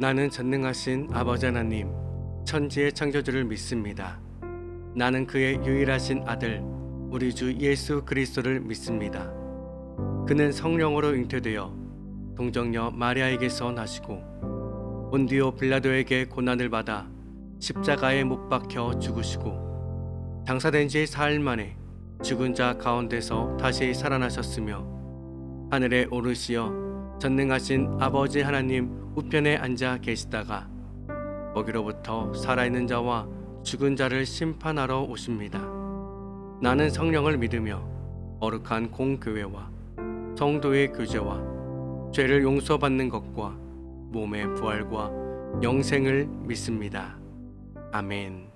나는 전능하신 아버지 하나님, 천지의 창조주를 믿습니다. 나는 그의 유일하신 아들, 우리 주 예수 그리스도를 믿습니다. 그는 성령으로 잉태되어 동정녀 마리아에게서 나시고 본디오 빌라도에게 고난을 받아 십자가에 못 박혀 죽으시고 장사된 지 사흘 만에 죽은 자 가운데서 다시 살아나셨으며 하늘에 오르시어 전능하신 아버지 하나님 우편에 앉아 계시다가 거기로부터 살아있는 자와 죽은 자를 심판하러 오십니다. 나는 성령을 믿으며 거룩한 공교회와 성도의 교제와 죄를 용서받는 것과 몸의 부활과 영생을 믿습니다. 아멘.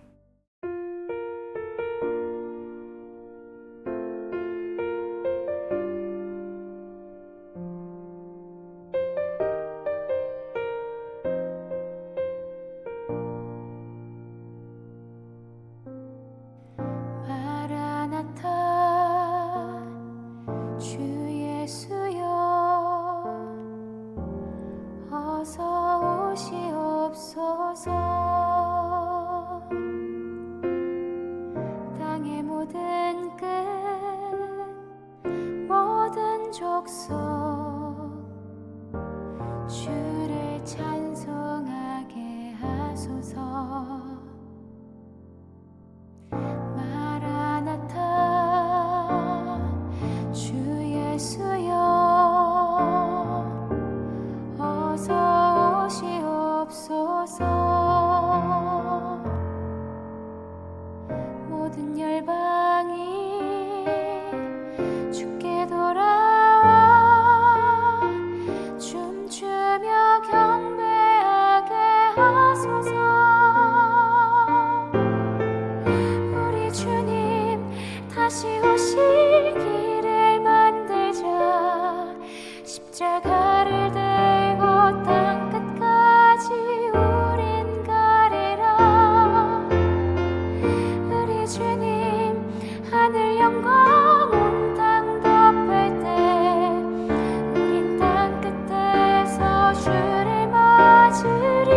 마라나타 주 예수여 어서 오시옵소서. 땅의 모든 끝 모든 족속 주를 찬송하게 하소서. 주 예수여 어서 오시옵소서. 모든 열방이 주께 돌아와 춤추며 경배하게 하소서. 우리 주님 다시 오시기를 만들자. 십자가를 들고 땅끝까지 우린 가리라. 우리 주님 하늘 영광 온 땅 덮을 때 우린 땅끝에서 주를 맞으리.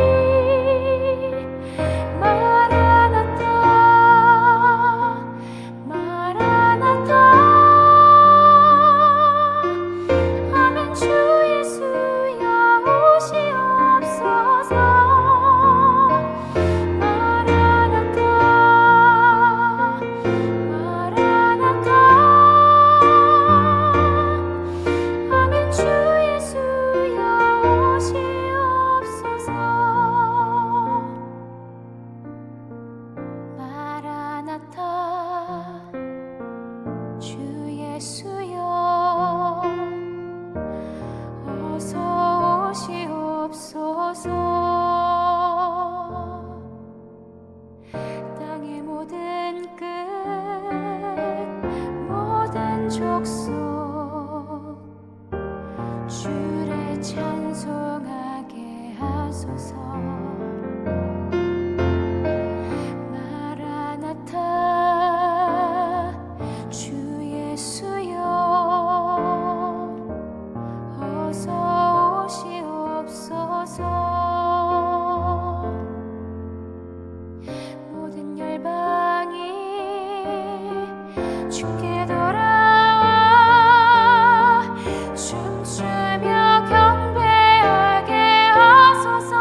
주 예수여 어서 오시옵소서. 땅의 모든 끝 모든 족속 주를 찬송하게 하소서. 주 예수여 어서 오시옵소서. 모든 열방이 주께 돌아와 춤추며 경배하게 하소서.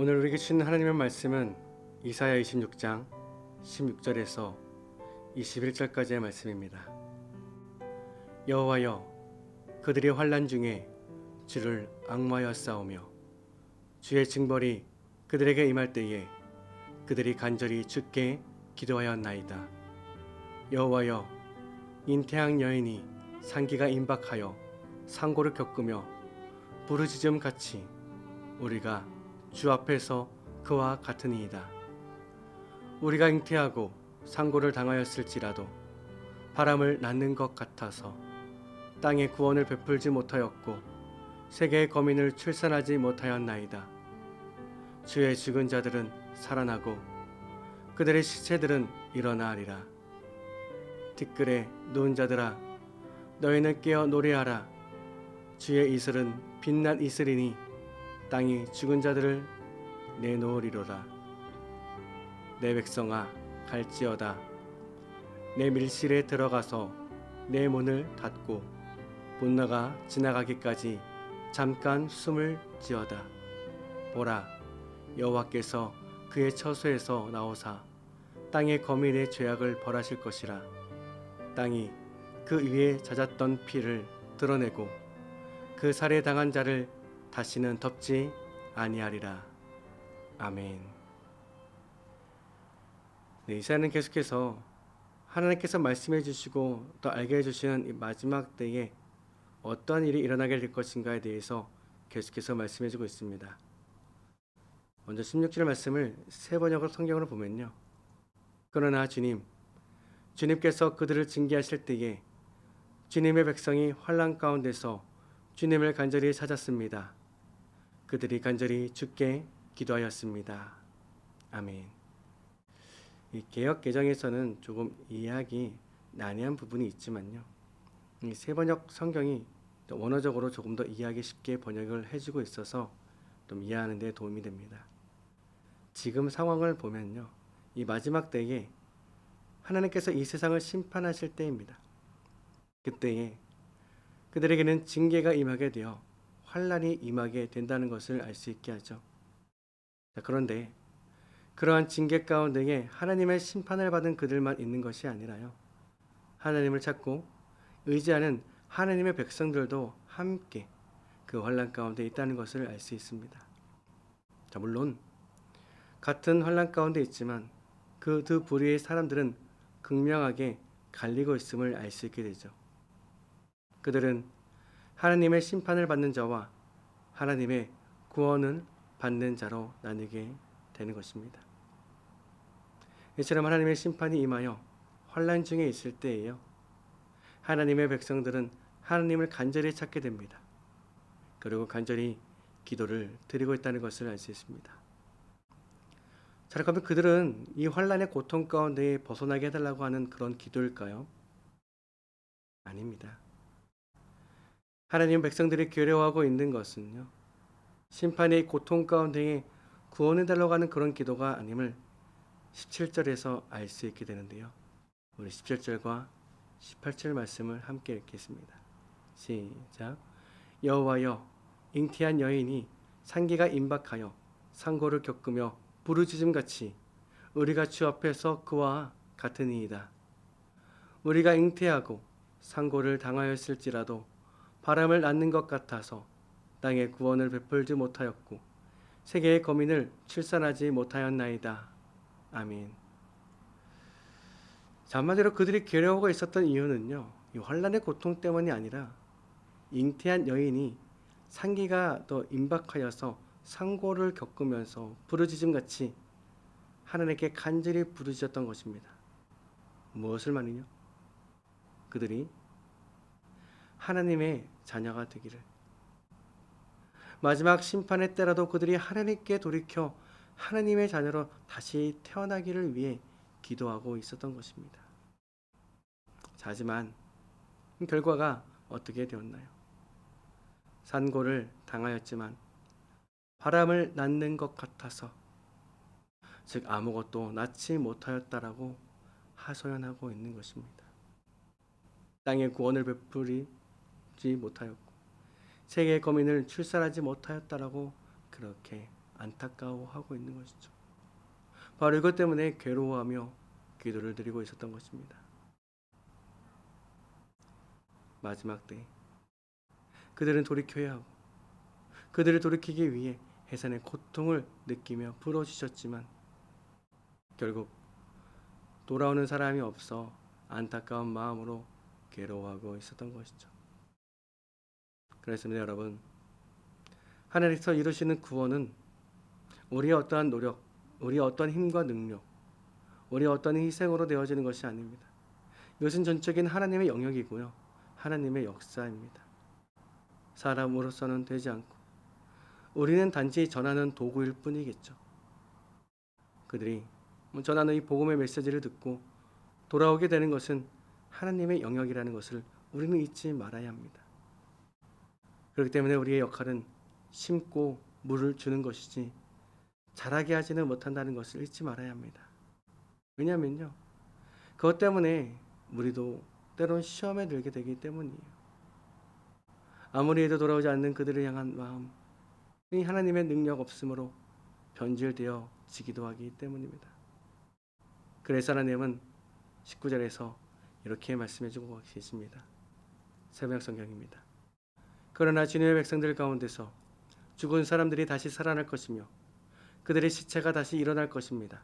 오늘 우리에게 주신 하나님의 말씀은 이사야 26장 16절에서 21절까지의 말씀입니다. 여호와여, 그들이 환난 중에 주를 앙모하여 싸우며 주의 징벌이 그들에게 임할 때에 그들이 간절히 주께 기도하였나이다. 여호와여, 잉태한 여인이 상기가 임박하여 상고를 겪으며 부르짖음 같이 우리가 주 앞에서 그와 같으니이다. 우리가 잉태하고 상고를 당하였을지라도 바람을 낳는 것 같아서 땅에 구원을 베풀지 못하였고 세계의 거민을 출산하지 못하였나이다. 주의 죽은 자들은 살아나고 그들의 시체들은 일어나리라. 티끌에 누운 자들아, 너희는 깨어 노래하라. 주의 이슬은 빛난 이슬이니 땅이 죽은 자들을 내놓으리로다. 내 백성아, 갈지어다. 내 밀실에 들어가서 내 문을 닫고 분노가 지나가기까지 잠깐 숨을 지어다. 보라, 여호와께서 그의 처소에서 나오사 땅의 거민의 죄악을 벌하실 것이라. 땅이 그 위에 잦았던 피를 드러내고 그 살해당한 자를 다시는 덮지 아니하리라. 아멘. 이사야는 계속해서 하나님께서 말씀해 주시고 또 알게 해주시는 이 마지막 때에 어떠한 일이 일어나게 될 것인가에 대해서 계속해서 말씀해 주고 있습니다. 먼저 16절 말씀을 세 번역으로 성경으로 보면요. 그러나 주님께서 그들을 징계하실 때에 주님의 백성이 환난 가운데서 주님을 간절히 찾았습니다. 그들이 간절히 주께 기도하였습니다. 아멘. 이 개역 개정에서는 조금 이해하기 난해한 부분이 있지만요. 이 세 번역 성경이 원어적으로 조금 더 이해하기 쉽게 번역을 해주고 있어서 좀 이해하는 데 도움이 됩니다. 지금 상황을 보면요. 이 마지막 때에 하나님께서 이 세상을 심판하실 때입니다. 그때에 그들에게는 징계가 임하게 되어 환난이 임하게 된다는 것을 알 수 있게 하죠. 그런데 그러한 징계 가운데에 하나님의 심판을 받은 그들만 있는 것이 아니라요. 하나님을 찾고 의지하는 하나님의 백성들도 함께 그 환난 가운데 있다는 것을 알 수 있습니다. 물론 같은 환난 가운데 있지만 그 두 부류의 사람들은 극명하게 갈리고 있음을 알 수 있게 되죠. 그들은 하나님의 심판을 받는 자와 하나님의 구원을 받는 자로 나뉘게 되는 것입니다. 이처럼 하나님의 심판이 임하여 환난 중에 있을 때에요. 하나님의 백성들은 하나님을 간절히 찾게 됩니다. 그리고 간절히 기도를 드리고 있다는 것을 알 수 있습니다. 자, 그러면 그들은 이 환난의 고통 가운데 벗어나게 해달라고 하는 그런 기도일까요? 아닙니다. 하나님 백성들이 괴로워하고 있는 것은요. 심판의 고통 가운데에 구원해달라고 하는 그런 기도가 아님을 17절에서 알 수 있게 되는데요. 우리 17절과 18절 말씀을 함께 읽겠습니다. 시작. 여호와여, 잉태한 여인이 상기가 임박하여 상고를 겪으며 부르짖음같이 우리가 주 앞에서 그와 같으니이다. 우리가 잉태하고 상고를 당하였을지라도 바람을 낳는 것 같아서 땅에 구원을 베풀지 못하였고 세계의 거민을 출산하지 못하였나이다. 아멘. 자, 한마디로 그들이 괴로워하고 있었던 이유는요. 이 환난의 고통 때문이 아니라 잉태한 여인이 상기가 더 임박하여서 상고를 겪으면서 부르짖음같이 하나님께 간절히 부르짖었던 것입니다. 무엇을 말이냐? 그들이 하나님의 자녀가 되기를, 마지막 심판의 때라도 그들이 하나님께 돌이켜 하나님의 자녀로 다시 태어나기를 위해 기도하고 있었던 것입니다. 자, 하지만 결과가 어떻게 되었나요? 산고를 당하였지만 바람을 낳는 것 같아서, 즉 아무것도 낳지 못하였다라고 하소연하고 있는 것입니다. 땅의 구원을 베풀지 못하였고 세계의 거민을 출산하지 못하였다라고 그렇게 안타까워하고 있는 것이죠. 바로 이것 때문에 괴로워하며 기도를 드리고 있었던 것입니다. 마지막 때 그들은 돌이켜야 하고 그들을 돌이키기 위해 해산의 고통을 느끼며 부러지셨지만 결국 돌아오는 사람이 없어 안타까운 마음으로 괴로워하고 있었던 것이죠. 그렇습니다, 여러분. 하나님께서 이루시는 구원은 우리의 어떠한 노력, 우리의 어떠한 힘과 능력, 우리의 어떠한 희생으로 되어지는 것이 아닙니다. 이것은 전적인 하나님의 영역이고요. 하나님의 역사입니다. 사람으로서는 되지 않고 우리는 단지 전하는 도구일 뿐이겠죠. 그들이 전하는 이 복음의 메시지를 듣고 돌아오게 되는 것은 하나님의 영역이라는 것을 우리는 잊지 말아야 합니다. 그렇기 때문에 우리의 역할은 심고 물을 주는 것이지 자라게 하지는 못한다는 것을 잊지 말아야 합니다. 왜냐하면요, 그것 때문에 우리도 때론 시험에 들게 되기 때문이에요. 아무리 해도 돌아오지 않는 그들을 향한 마음, 이 하나님의 능력 없음으로 변질되어 지기도 하기 때문입니다. 그래서 하나님은 19절에서 이렇게 말씀해주고 계십니다. 새벽 성경입니다. 그러나 주님의 백성들 가운데서 죽은 사람들이 다시 살아날 것이며 그들의 시체가 다시 일어날 것입니다.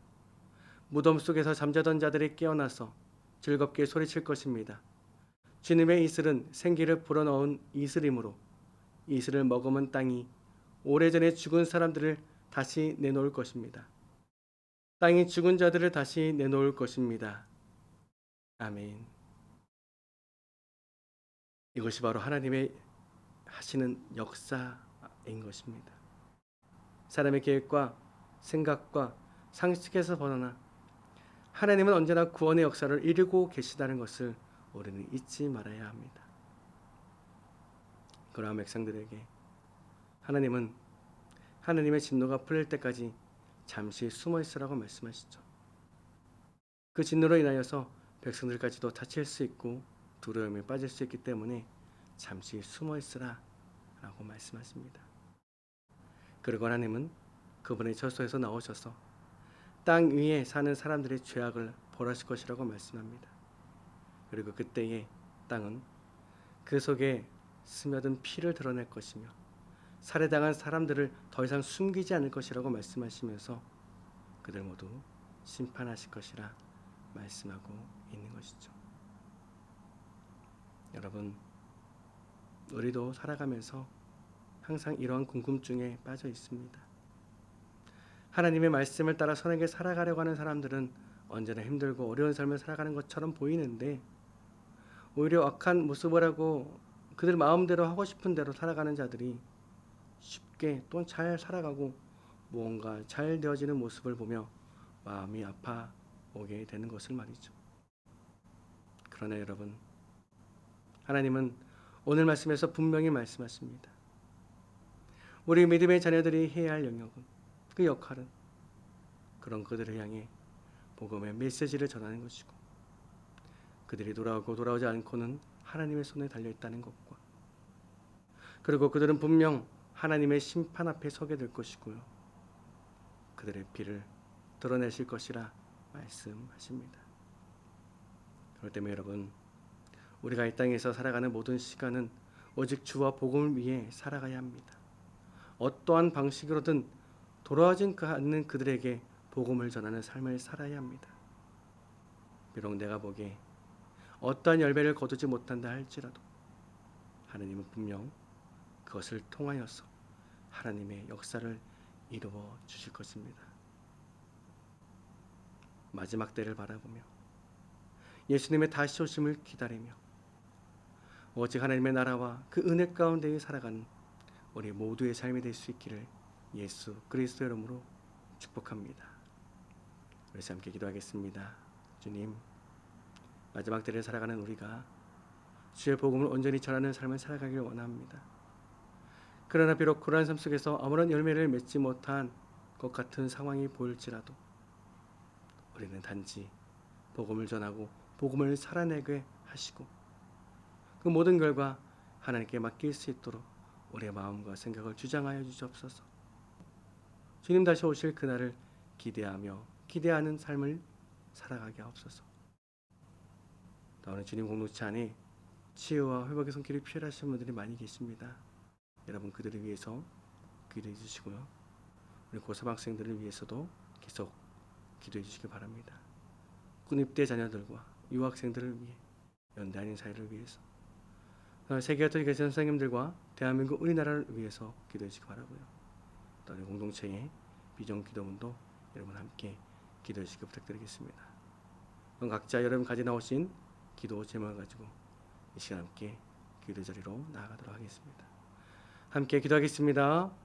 무덤 속에서 잠자던 자들이 깨어나서 즐겁게 소리칠 것입니다. 주님의 이슬은 생기를 불어넣은 이슬이므로 이슬을 머금은 땅이 오래전에 죽은 사람들을 다시 내놓을 것입니다. 땅이 죽은 자들을 다시 내놓을 것입니다. 아멘. 이것이 바로 하나님의 하시는 역사인 것입니다. 사람의 계획과 생각과 상식에서 벗어나 하나님은 언제나 구원의 역사를 이루고 계시다는 것을 우리는 잊지 말아야 합니다. 그러한 백성들에게 하나님은 하나님의 진노가 풀릴 때까지 잠시 숨어 있으라고 말씀하시죠. 그 진노로 인하여서 백성들까지도 다칠 수 있고 두려움에 빠질 수 있기 때문에 잠시 숨어 있으라 라고 말씀하십니다. 그리고 하나님은 그분의 처소에서 나오셔서 땅 위에 사는 사람들의 죄악을 벌하실 것이라고 말씀합니다. 그리고 그때에 땅은 그 속에 스며든 피를 드러낼 것이며 살해당한 사람들을 더 이상 숨기지 않을 것이라고 말씀하시면서 그들 모두 심판하실 것이라 말씀하고 있는 것이죠. 여러분, 우리도 살아가면서 항상 이러한 궁금증에 빠져 있습니다. 하나님의 말씀을 따라 선하게 살아가려고 하는 사람들은 언제나 힘들고 어려운 삶을 살아가는 것처럼 보이는데 오히려 악한 모습을 하고 그들 마음대로 하고 싶은 대로 살아가는 자들이 쉽게 또 잘 살아가고 무언가 잘 되어지는 모습을 보며 마음이 아파오게 되는 것을 말이죠. 그러나 여러분, 하나님은 오늘 말씀에서 분명히 말씀하십니다. 우리 믿음의 자녀들이 해야 할 영역은, 그 역할은 그런 그들을 향해 복음의 메시지를 전하는 것이고 그들이 돌아오고 돌아오지 않고는 하나님의 손에 달려있다는 것과 그리고 그들은 분명 하나님의 심판 앞에 서게 될 것이고요. 그들의 피를 드러내실 것이라 말씀하십니다. 그렇기 때문에 여러분, 우리가 이 땅에서 살아가는 모든 시간은 오직 주와 복음을 위해 살아가야 합니다. 어떠한 방식으로든 돌아오지 않는 그들에게 복음을 전하는 삶을 살아야 합니다. 비록 내가 보기에 어떠한 열매를 거두지 못한다 할지라도 하나님은 분명 그것을 통하여서 하나님의 역사를 이루어 주실 것입니다. 마지막 때를 바라보며 예수님의 다시 오심을 기다리며 오직 하나님의 나라와 그 은혜 가운데 살아가는 우리 모두의 삶이 될 수 있기를 예수 그리스도 이름으로 축복합니다. 그래서 함께 기도하겠습니다. 주님, 마지막 때를 살아가는 우리가 주의 복음을 온전히 전하는 삶을 살아가길 원합니다. 그러나 비록 그러한 삶 속에서 아무런 열매를 맺지 못한 것 같은 상황이 보일지라도 우리는 단지 복음을 전하고 복음을 살아내게 하시고 그 모든 결과 하나님께 맡길 수 있도록 우리의 마음과 생각을 주장하여 주시옵소서. 주님 다시 오실 그날을 기대하며 기대하는 삶을 살아가게 하옵소서. 또 오늘 주님 공동체 안에 치유와 회복의 손길이 필요하신 분들이 많이 계십니다. 여러분 그들을 위해서 기도해 주시고요. 우리 고3 학생들을 위해서도 계속 기도해 주시기 바랍니다. 군입대 자녀들과 유학생들을 위해, 연대한인 사회를 위해서, 세계가톨릭 교회 선생님들과 대한민국 우리나라를 위해서 기도해 주시기 바라고요. 또 우리 공동체의 비전 기도문도 여러분 함께 기도해 주시기 부탁드리겠습니다. 그럼 각자 여러분 가져 나오신 기도 제목을 가지고 이 시간 함께 기도 자리로 나아가도록 하겠습니다. 함께 기도하겠습니다.